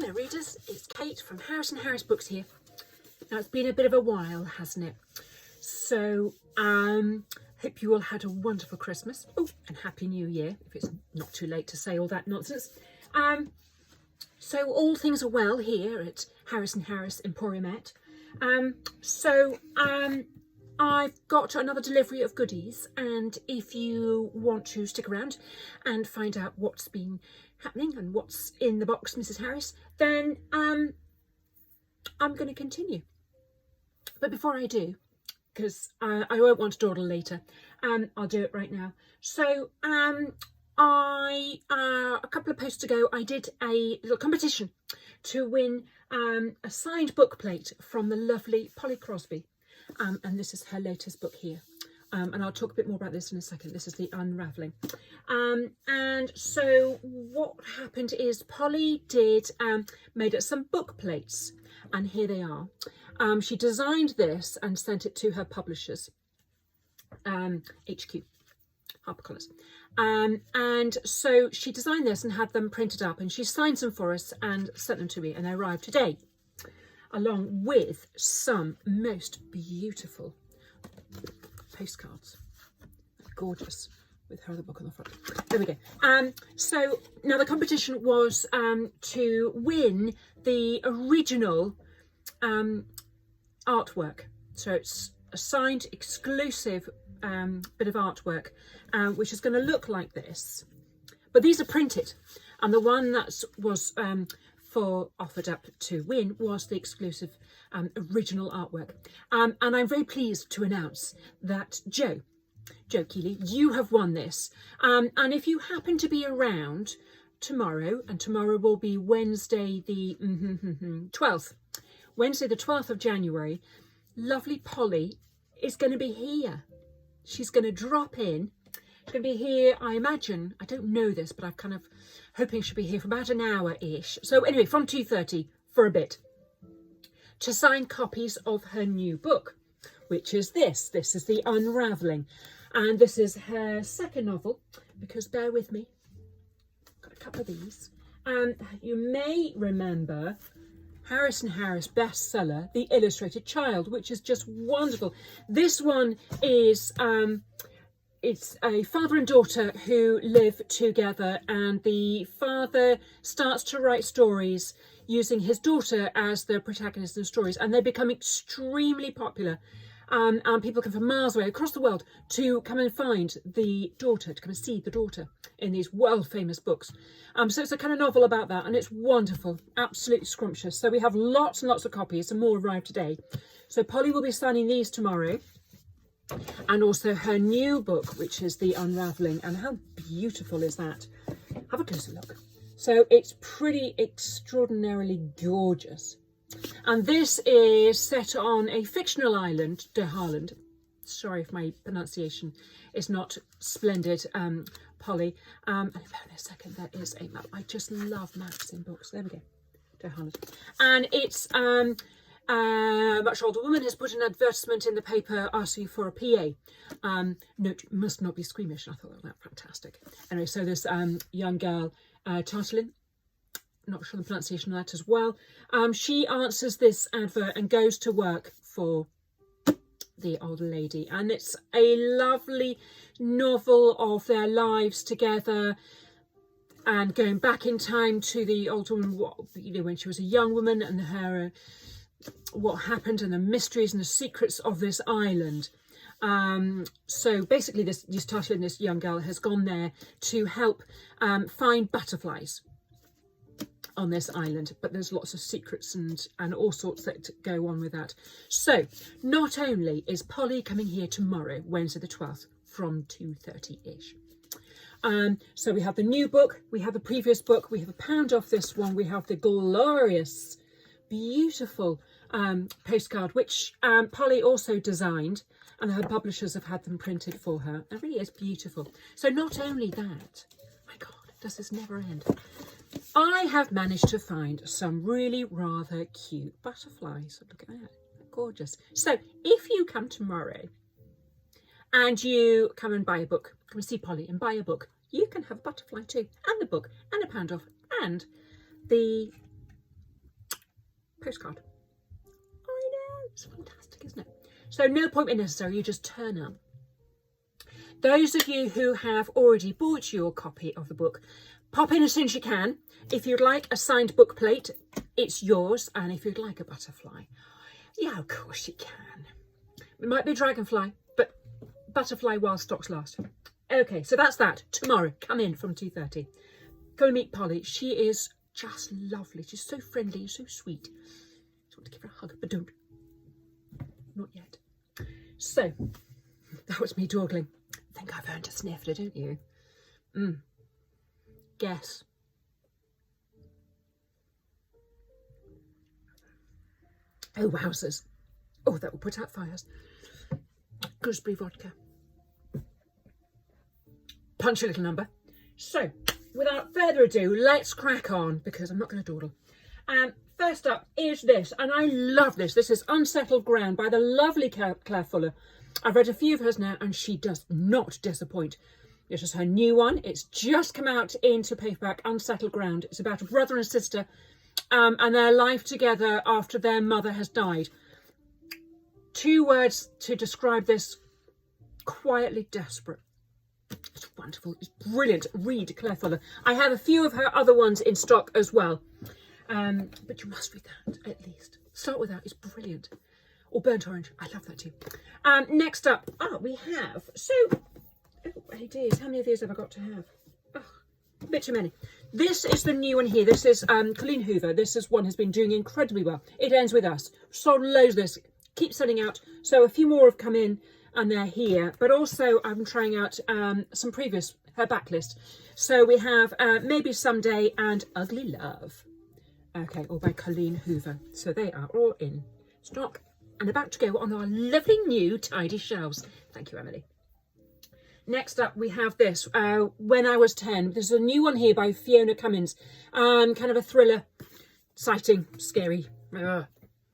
Hello readers, it's Kate from Harris & Harris Books here. Now it's been a bit of a while, hasn't it? So hope you all had a wonderful Christmas. Oh, and Happy New Year, if it's not too late to say all that nonsense. So all things are well here at Harris & Harris Emporiumette. I've got another delivery of goodies, and if you want to stick around and find out what's been happening and what's in the box, Mrs. Harris, then I'm going to continue. But before I do, because I won't want to dawdle later, I'll do it right now. So a couple of posts ago, I did a little competition to win a signed book plate from the lovely Polly Crosby. And this is her latest book here. And I'll talk a bit more about this in a second. This is The Unravelling. And so what happened is Polly made us some book plates, and here they are. She designed this and sent it to her publishers, HQ, HarperCollins. And so she designed this and had them printed up, and she signed some for us and sent them to me, and they arrived today, along with some most beautiful postcards. Gorgeous, with her other book on the front. There we go. So now the competition was to win the original artwork. So it's a signed exclusive bit of artwork, which is going to look like this. But these are printed, and the one that was offered up to win was the exclusive original artwork. And I'm very pleased to announce that Joe Keeley, you have won this. And if you happen to be around tomorrow, and tomorrow will be Wednesday the 12th, Wednesday the 12th of January, lovely Polly is going to be here. She's going to drop in. She's going to be here, I imagine, I don't know this, but I'm kind of hoping she'll be here for about an hour-ish. So anyway, from 2:30 for a bit, to sign copies of her new book, which is this. This is The Unravelling. And this is her second novel, because bear with me, got a couple of these. You may remember Harris & Harris bestseller, The Illustrated Child, which is just wonderful. This one is... it's a father and daughter who live together, and the father starts to write stories using his daughter as the protagonist in stories, and they become extremely popular. And people come from miles away across the world to come and find the daughter, to come and see the daughter in these world famous books. So it's a kind of novel about that, and it's wonderful, absolutely scrumptious. So we have lots and lots of copies, and more arrived today. So Polly will be signing these tomorrow. And also her new book, which is The Unravelling. And how beautiful is that? Have a closer look. So it's pretty extraordinarily gorgeous. And this is set on a fictional island, De Haaland. Sorry if my pronunciation is not splendid, Polly. And in a second, there is a map. I just love maps in books. There we go. De Haaland. And it's... a much older woman has put an advertisement in the paper asking for a PA. Note, must not be squeamish. I thought that was fantastic. Anyway, so this young girl, Tartelin, not sure the pronunciation of that as well. She answers this advert and goes to work for the older lady. And it's a lovely novel of their lives together, and going back in time to the older woman, when she was a young woman, and her... what happened, and the mysteries and the secrets of this island. So basically this Tartelin, this young girl, has gone there to help find butterflies on this island, but there's lots of secrets and all sorts that go on with that. So not only is Polly coming here tomorrow, Wednesday the 12th, from 2:30-ish. So we have the new book, we have the previous book, we have a pound off this one, we have the glorious, beautiful postcard, which Polly also designed, and her publishers have had them printed for her. It really is beautiful. So not only that, my God, does this never end? I have managed to find some really rather cute butterflies. Look at that, gorgeous. So if you come tomorrow and you come and buy a book, come and see Polly and buy a book, you can have a butterfly too, and the book, and a pound off, and the postcard. I know, it's fantastic, isn't it? So no appointment necessary, you just turn up. Those of you who have already bought your copy of the book, pop in as soon as you can. If you'd like a signed book plate, it's yours. And if you'd like a butterfly, yeah, of course you can. It might be a dragonfly, but butterfly while stocks last. Okay, so that's that. Tomorrow, come in from 2:30. Go and meet Polly. She is just lovely. She's so friendly, so sweet. I just want to give her a hug, but don't. Not yet. So, that was me dawdling. I think I've earned a snifter, don't you? Guess. Oh, wowzers. Oh, that will put out fires. Gooseberry vodka. Punchy little number. So, without further ado, let's crack on, because I'm not going to dawdle. First up is this, and I love this. This is Unsettled Ground by the lovely Claire Fuller. I've read a few of hers now, and she does not disappoint. This is her new one. It's just come out into paperback, Unsettled Ground. It's about a brother and sister and their life together after their mother has died. 2 words to describe this: quietly desperate. It's wonderful. It's brilliant. Read Claire Fuller. I have a few of her other ones in stock as well. But you must read that, at least. Start with that. It's brilliant. Or Burnt Orange. I love that too. Next up, we have... So, oh, hey dears, how many of these have I got to have? Oh, a bit too many. This is the new one here. This is Colleen Hoover. This is one has been doing incredibly well. It Ends With Us. Sold loads of this. Keep selling out. So a few more have come in and they're here. But also I'm trying out some previous, her backlist. So we have Maybe Someday and Ugly Love. Okay, all by Colleen Hoover. So they are all in stock and about to go on our lovely new tidy shelves. Thank you, Emily. Next up, we have this, When I Was 10. There's a new one here by Fiona Cummins. Kind of a thriller, exciting, scary,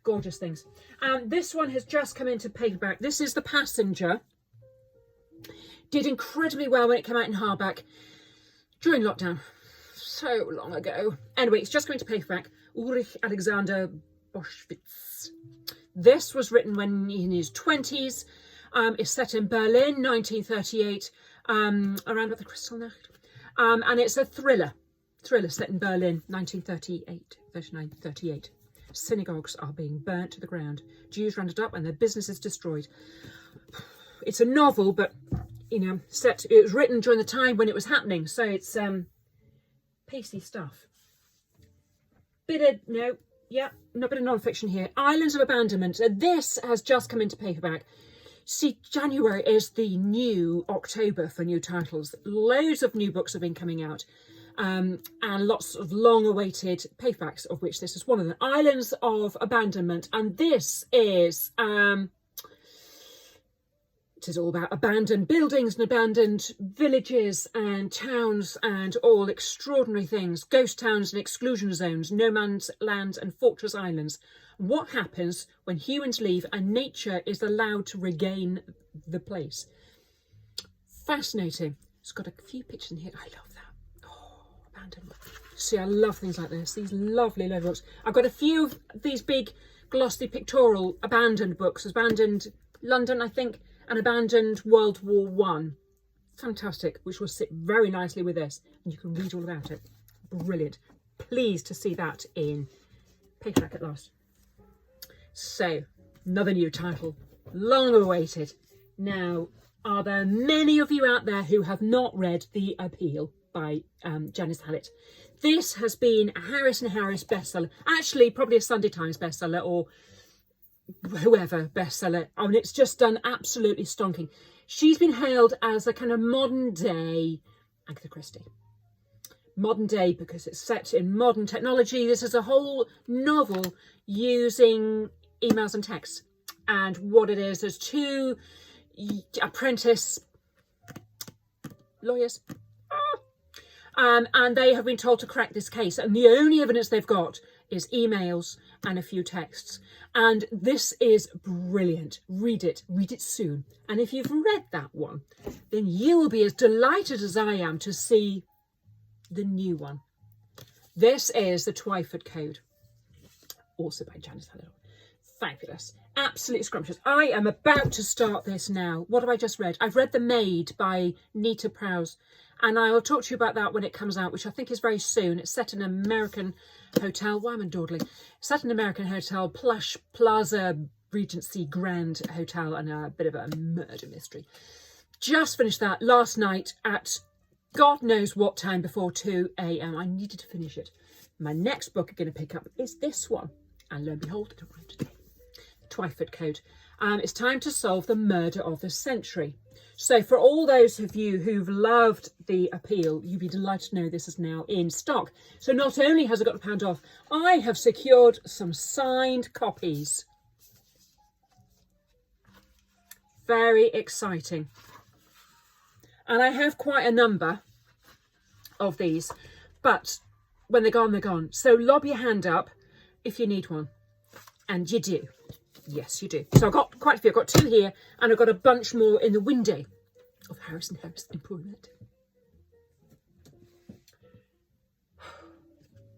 gorgeous things. This one has just come into paperback. This is The Passenger. Did incredibly well when it came out in hardback during lockdown. So long ago. Anyway, it's just coming to paperback. Ulrich Alexander Boschwitz. This was written when in his 20s. It's set in Berlin, 1938, around about the Kristallnacht. And it's a thriller set in Berlin, 1938, 39, 38. Synagogues are being burnt to the ground. Jews rounded up and their businesses destroyed. It's a novel, but, you know, it was written during the time when it was happening. So it's pacey stuff. Not a bit of non-fiction here. Islands of Abandonment. This has just come into paperback. See, January is the new October for new titles. Loads of new books have been coming out and lots of long-awaited paperbacks, of which this is one of them. Islands of Abandonment. And this is all about abandoned buildings and abandoned villages and towns and all extraordinary things. Ghost towns and exclusion zones, no man's land and fortress islands. What happens when humans leave and nature is allowed to regain the place? Fascinating. It's got a few pictures in here. I love that. Oh, abandoned. See, I love things like this. These lovely books. I've got a few of these big glossy pictorial abandoned books. Abandoned London, I think, and Abandoned World War One. Fantastic, which will sit very nicely with this. And you can read all about it. Brilliant. Pleased to see that in paperback at last. So, another new title, long awaited. Now, are there many of you out there who have not read The Appeal by Janice Hallett? This has been a Harris and Harris bestseller, actually probably a Sunday Times bestseller or whoever bestseller. I mean, it's just done absolutely stonking. She's been hailed as a kind of modern day Agatha Christie. Modern day because it's set in modern technology. This is a whole novel using emails and texts. And what it is, there's 2 apprentice lawyers. And they have been told to crack this case. And the only evidence they've got is emails and a few texts. And this is brilliant. Read it soon. And if you've read that one, then you will be as delighted as I am to see the new one. This is the Twyford Code. also by Janice Halliday. Fabulous, absolutely scrumptious. I am about to start this now. What have I just read? I've read The Maid by Nita Prowse, and I will talk to you about that when it comes out, which I think is very soon. It's set in an American hotel. Why am I dawdling? It's set in an American hotel, plush Plaza Regency Grand Hotel, and a bit of a murder mystery. Just finished that last night at God knows what time before 2 a.m. I needed to finish it. My next book I'm going to pick up is this one, and lo and behold, it arrived today. Twyford Code. It's time to solve the murder of the century. So for all those of you who've loved the appeal, you'd be delighted to know this is now in stock. So not only has it got £1 off, I have secured some signed copies. Very exciting. And I have quite a number of these, but when they're gone, they're gone. So lob your hand up if you need one. And you do. Yes, you do. So I've got quite a few. I've got 2 here, and I've got a bunch more in the window of Harris and Harris Employment.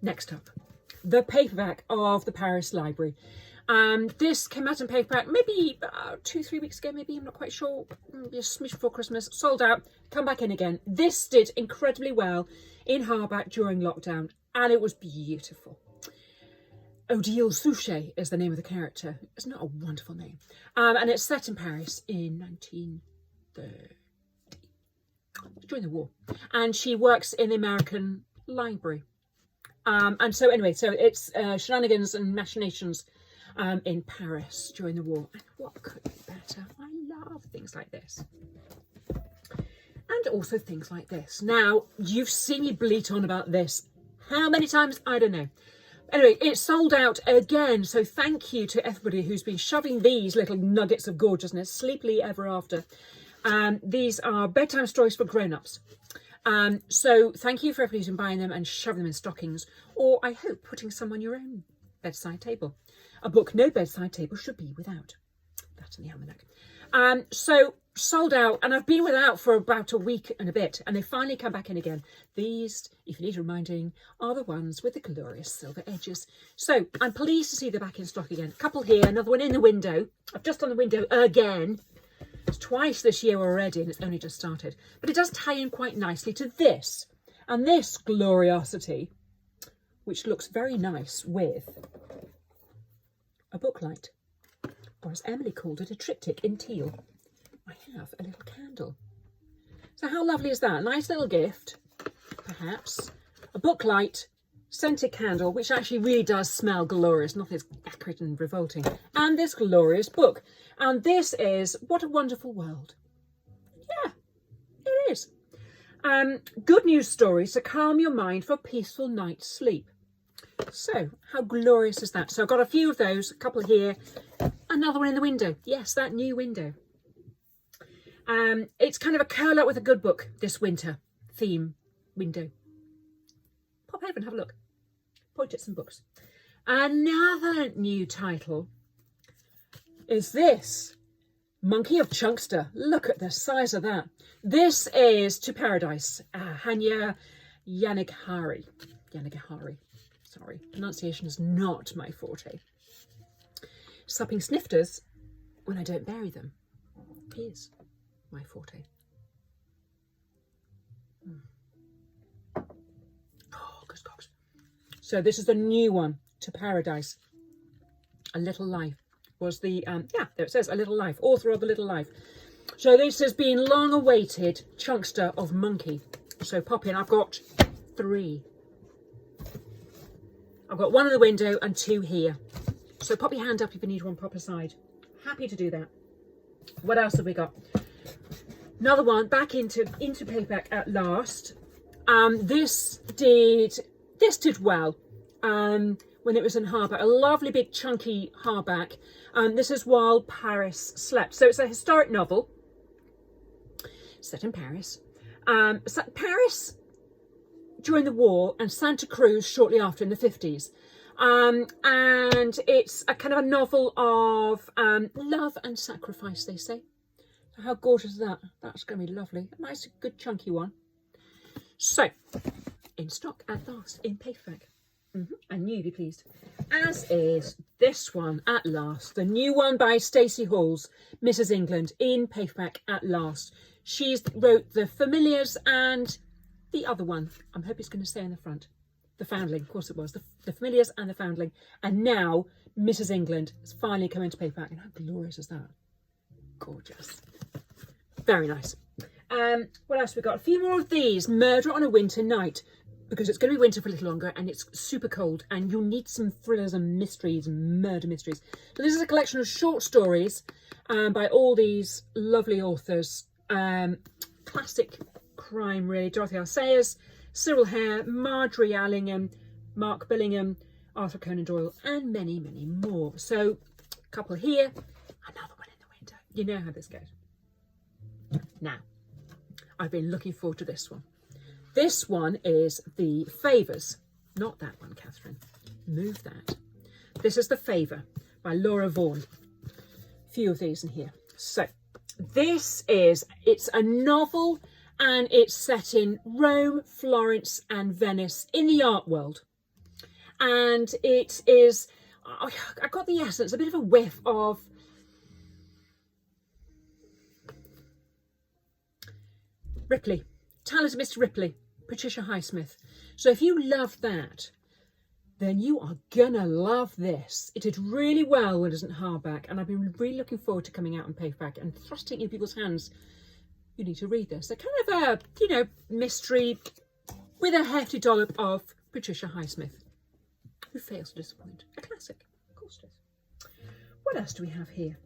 Next up, the paperback of the Paris Library. This came out in paperback maybe 2-3 weeks ago, maybe, I'm not quite sure, maybe a smidge before Christmas, sold out, come back in again. This did incredibly well in hardback during lockdown, and it was beautiful. Odile Souchet is the name of the character. Isn't that a wonderful name? And it's set in Paris in 1930, during the war. And she works in the American Library. And so anyway, so it's shenanigans and machinations in Paris during the war. And what could be better? I love things like this. And also things like this. Now, you've seen me bleat on about this. How many times? I don't know. Anyway, it's sold out again, so thank you to everybody who's been shoving these little nuggets of gorgeousness sleepily ever after. These are bedtime stories for grown-ups. So thank you for everybody who's been buying them and shoving them in stockings, or I hope putting some on your own bedside table. A book no bedside table should be without. That's in the almanac. So sold out, and I've been without for about a week and a bit, and they finally come back in again. These, if you need reminding, are the ones with the glorious silver edges. So I'm pleased to see they're back in stock again. A couple here, another one in the window. I've just done the window again. It's twice this year already, and it's only just started. But it does tie in quite nicely to this, and this gloriosity, which looks very nice with a booklight, or as Emily called it, a triptych in teal. I have a little candle. So how lovely is that? Nice little gift, perhaps. A booklight, scented candle, which actually really does smell glorious, nothing as acrid and revolting. And this glorious book. And this is What a Wonderful World. Yeah, it is. Good news stories to calm your mind for a peaceful night's sleep. So, how glorious is that? So I've got a few of those, a couple here, another one in the window. Yes, that new window. It's kind of a curl up with a good book this winter theme window. Pop over and have a look. Point at some books. Another new title is this, Monkey of Chunkster. Look at the size of that. This is To Paradise, Hanya Yanagihari. Sorry, pronunciation is not my forte. Supping snifters when I don't bury them is my forte. Oh, gosh. So this is the new one, To Paradise. A Little Life was the, there it says, A Little Life, author of A Little Life. So this has been long awaited chunkster of monkey. So pop in, I've got 3. I've got 1 in the window and 2 here. So pop your hand up if you need one proper side. Happy to do that. What else have we got? Another one back into paperback at last. This did well when it was in hardback. A lovely big chunky hardback. This is While Paris Slept. So it's a historic novel set in Paris. Paris during the war and Santa Cruz shortly after in the 50s. And it's a kind of a novel of love and sacrifice, they say. How gorgeous is that? That's going to be lovely. A nice, good, chunky one. So, in stock at last, in paperback. I knew you'd be pleased. As is this one at last. The new one by Stacey Halls, Mrs. England, in paperback at last. She's wrote The Familiars and the other one. I hope it's going to stay in the front. The Foundling, of course it was. The Familiars and The Foundling. And now Mrs. England has finally come into paperback. And how glorious is that? Gorgeous. Very nice. What else have we got? A few more of these. Murder on a Winter Night. Because it's going to be winter for a little longer and it's super cold and you'll need some thrillers and mysteries and murder mysteries. So this is a collection of short stories by all these lovely authors. Classic crime, really. Dorothy L. Sayers, Cyril Hare, Marjorie Allingham, Mark Billingham, Arthur Conan Doyle, and many, many more. So a couple here, another one in the winter. You know how this goes. Now, I've been looking forward to this one. This one is The Favours. Not that one, Catherine. Move that. This is The Favour by Laura Vaughan. A few of these in here. So, this is, it's a novel and it's set in Rome, Florence and Venice in the art world. And it is, I got the essence, a bit of a whiff of Ripley. Talented Mr. Ripley, Patricia Highsmith. So if you love that, then you are gonna love this. It did really well when it isn't hardback, and I've been really looking forward to coming out in paperback and thrusting it in people's hands. You need to read this. They're kind of a, you know, mystery with a hefty dollop of Patricia Highsmith, who fails to disappoint. A classic, of course it is. What else do we have here?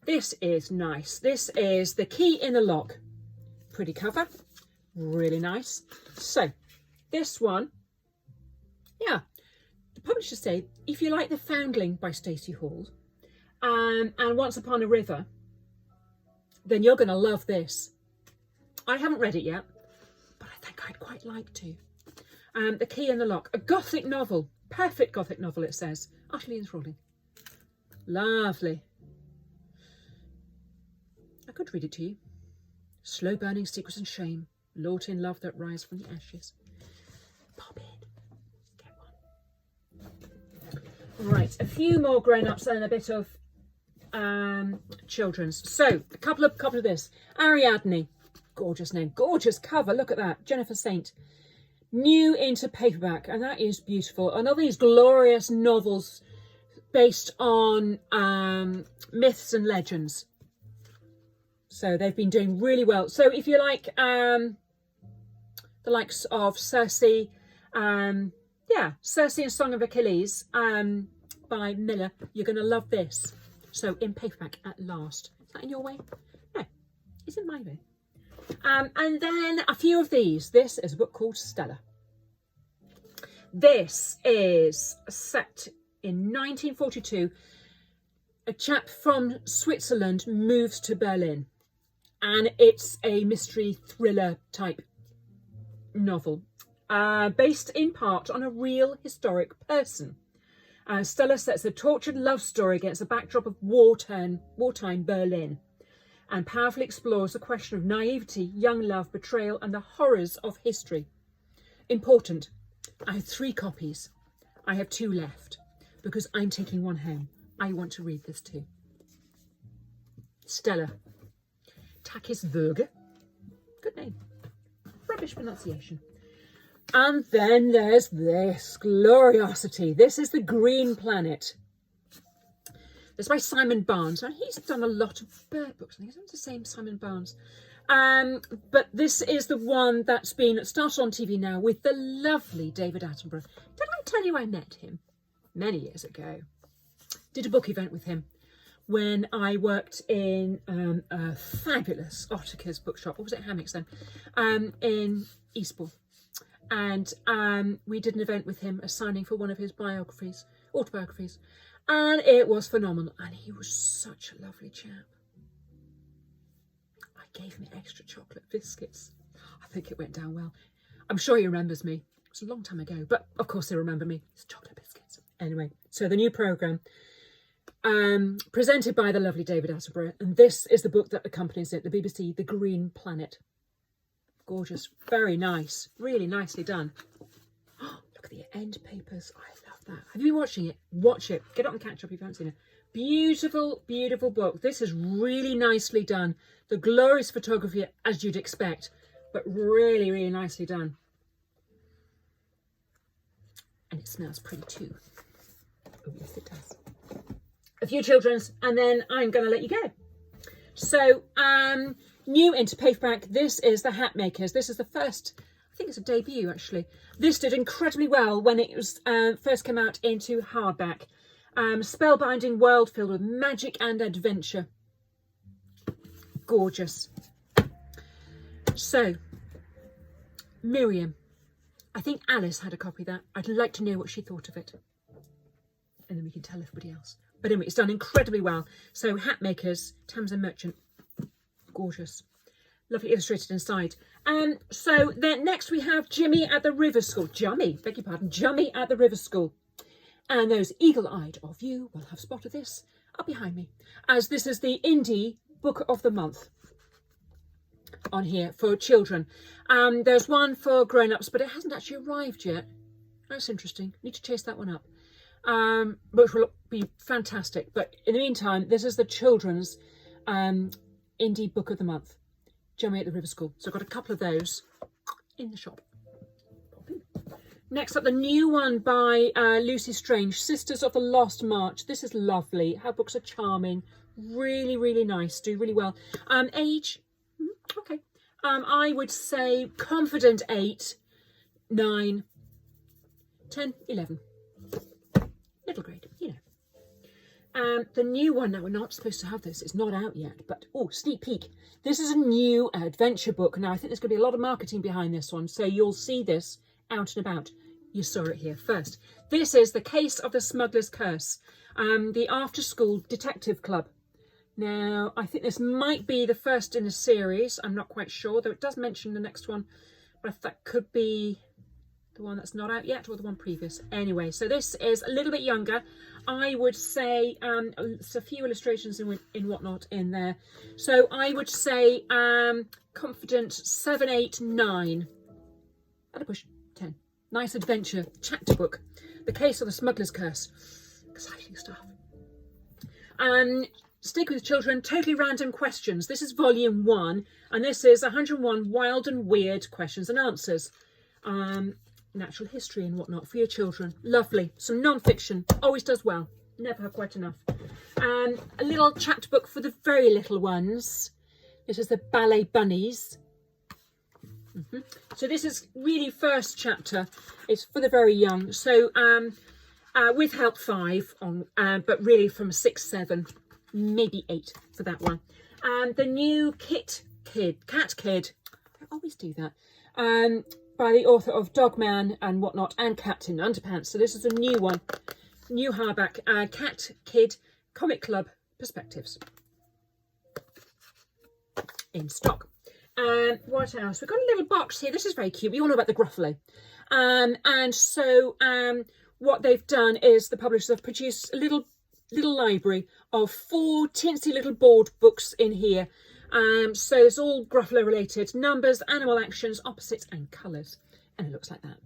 This is nice. This is The Key in the Lock. Pretty cover, really nice. So this one, yeah, the publishers say if you like The Foundling by Stacey Hall and Once Upon a River, then you're going to love this. I haven't read it yet, but I think I'd quite like to. The Key in the Lock, a gothic novel, perfect gothic novel, it says, utterly enthralling, lovely. I could read it to you. Slow burning secrets and shame, lord in love that rise from the ashes. Pop in, get one. Right, a few more grown-ups and a bit of children's. So a couple of this. Ariadne, gorgeous name, gorgeous cover. Look at that, Jennifer Saint, new into paperback, and that is beautiful. Another of these glorious novels based on myths and legends. So they've been doing really well. So if you like the likes of Circe, Circe and Song of Achilles by Miller, you're going to love this. So in paperback at last. Is that in your way? No, it's in my way. And then a few of these. This is a book called Stella. This is set in 1942. A chap from Switzerland moves to Berlin. And it's a mystery thriller type novel, based in part on a real historic person. Stella sets a tortured love story against a backdrop of wartime Berlin and powerfully explores the question of naivety, young love, betrayal and the horrors of history. Important, I have 3 copies. I have 2 left because I'm taking one home. I want to read this too. Stella. Takis Verge. Good name. Rubbish pronunciation. And then there's this gloriosity. This is The Green Planet. This is by Simon Barnes. Now, he's done a lot of bird books. I think it's the same Simon Barnes. But this is the one that's been started on TV now with the lovely David Attenborough. Did I tell you I met him many years ago? Did a book event with him when I worked in a fabulous Ottakers bookshop. What was it, Hammocks then? In Eastbourne. And we did an event with him, a signing for one of his autobiographies. And it was phenomenal. And he was such a lovely chap. I gave him extra chocolate biscuits. I think it went down well. I'm sure he remembers me. It was a long time ago, but of course they remember me. It's chocolate biscuits. Anyway, so the new programme. Presented by the lovely David Attenborough, and this is the book that accompanies it, the BBC, The Green Planet. Gorgeous, very nice, really nicely done. Oh, look at the end papers. I love that. Have you been watching it? Watch it. Get up and catch up if you haven't seen it. Beautiful, beautiful book. This is really nicely done. The glorious photography, as you'd expect, but really, really nicely done. And it smells pretty too. Oh, yes, it does. A few children's, and then I'm going to let you go. So, new into paperback. This is The Hat Makers. This is the first, I think it's a debut actually. This did incredibly well when it was first came out into hardback. Spellbinding world filled with magic and adventure. Gorgeous. So, Miriam. I think Alice had a copy of that. I'd like to know what she thought of it. And then we can tell everybody else. But anyway, it's done incredibly well. So, Hat Makers, Tamsin Merchant. Gorgeous. Lovely illustrated inside. So then next we have Jimmy at the River School. Jummy, beg your pardon. Jummy at the River School. And those eagle-eyed of you will have spotted this up behind me, as this is the Indie Book of the Month on here for children. There's one for grown-ups, but it hasn't actually arrived yet. That's interesting. Need to chase that one up, which will be fantastic. But in the meantime, this is the children's Indie Book of the Month, Jummy at the River School. So I've got a couple of those in the shop. Next up, the new one by Lucy Strange, Sisters of the Lost March. This is lovely. Her books are charming. Really, really nice. Do really well. Age, okay. I would say confident 8, 9, 10, 11. Middle grade, you know. The new one, now we're not supposed to have this. It's not out yet, but, oh, sneak peek. This is a new adventure book. Now, I think there's going to be a lot of marketing behind this one, so you'll see this out and about. You saw it here first. This is The Case of the Smuggler's Curse, the after-school detective club. Now, I think this might be the first in a series. I'm not quite sure, though it does mention the next one, but that could be the one that's not out yet or the one previous. Anyway, so this is a little bit younger. I would say there's a few illustrations in whatnot in there. So I would say confident 7, 8, 9. At a push, 10. Nice adventure chapter book. The Case of the Smuggler's Curse. Exciting stuff. Stick with children. Totally Random Questions. This is volume 1, and this is 101 wild and weird questions and answers. Natural history and whatnot for your children. Lovely. Some non-fiction. Always does well. Never have quite enough. A little chapter book for the very little ones. This is the Ballet Bunnies. So this is really first chapter. It's for the very young. So with help 5 on, but really from 6, 7, maybe 8 for that one. The new Cat Kid. I always do that. By the author of Dogman and whatnot, and Captain Underpants. So this is a new one, new hardback. Cat Kid Comic Club Perspectives in stock. What else? We've got a little box here. This is very cute. We all know about the Gruffalo. And so what they've done is the publishers have produced a little library of 4 teensy little board books in here. So it's all Gruffalo related. Numbers, animal actions, opposites and colours. And it looks like that.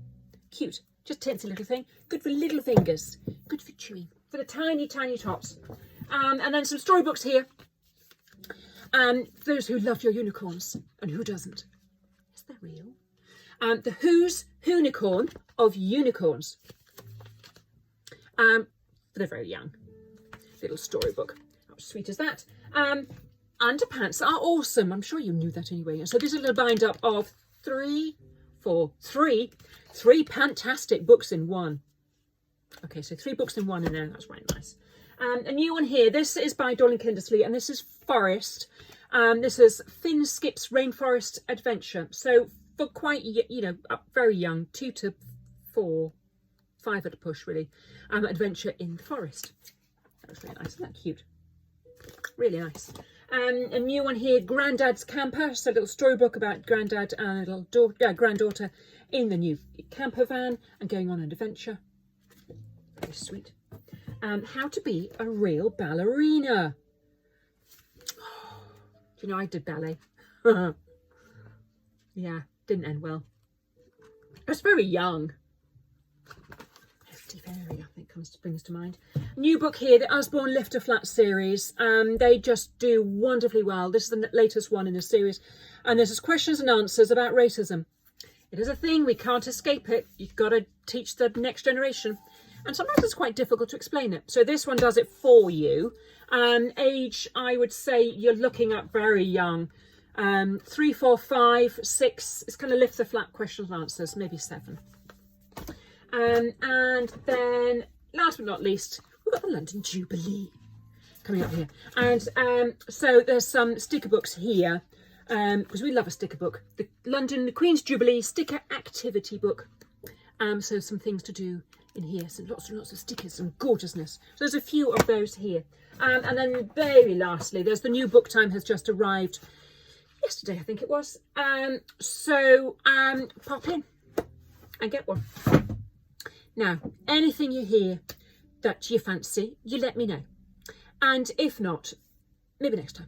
Cute. Just teensy little thing. Good for little fingers. Good for chewing. For the tiny, tiny tots. And then some storybooks here. Those who love your unicorns, and who doesn't? Is that real? The Who's Hoonicorn of Unicorns. For the very young. Little storybook. How sweet is that? Underpants are awesome. I'm sure you knew that anyway. So this is a little bind up of 3 fantastic books in one. Okay, so 3 books in one in there. That's right, nice. A new one here. This is by Dorling Kindersley, and this is Forest. This is Finn Skip's Rainforest Adventure. So for quite, very young, 2 to 4, 5 at a push, really. Adventure in the forest. That was really nice. Isn't that cute? Really nice. A new one here, Grandad's Camper. So a little storybook about Grandad and a little granddaughter in the new camper van and going on an adventure. Very sweet. How to be a real ballerina. Do you know I did ballet? Yeah, didn't end well. I was very young. Hefty Fairy, I think brings to mind. New book here, the Usborne Lifter Flat series. They just do wonderfully well. This is the latest one in the series. And this is questions and answers about racism. It is a thing, we can't escape it. You've got to teach the next generation. And sometimes it's quite difficult to explain it. So this one does it for you. Age, I would say you're looking at very young. 3, 4, 5, 6, it's kind of lift the flat questions and answers, maybe 7. And then, last but not least, we've got the London Jubilee coming up here. And so there's some sticker books here, because we love a sticker book. The Queen's Jubilee sticker activity book. So some things to do in here, some lots and lots of stickers, some gorgeousness. So there's a few of those here. And then very lastly, there's the new book time has just arrived yesterday, I think it was. So pop in and get one. Now, anything you hear that you fancy, you let me know. And if not, maybe next time.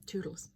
Toodles.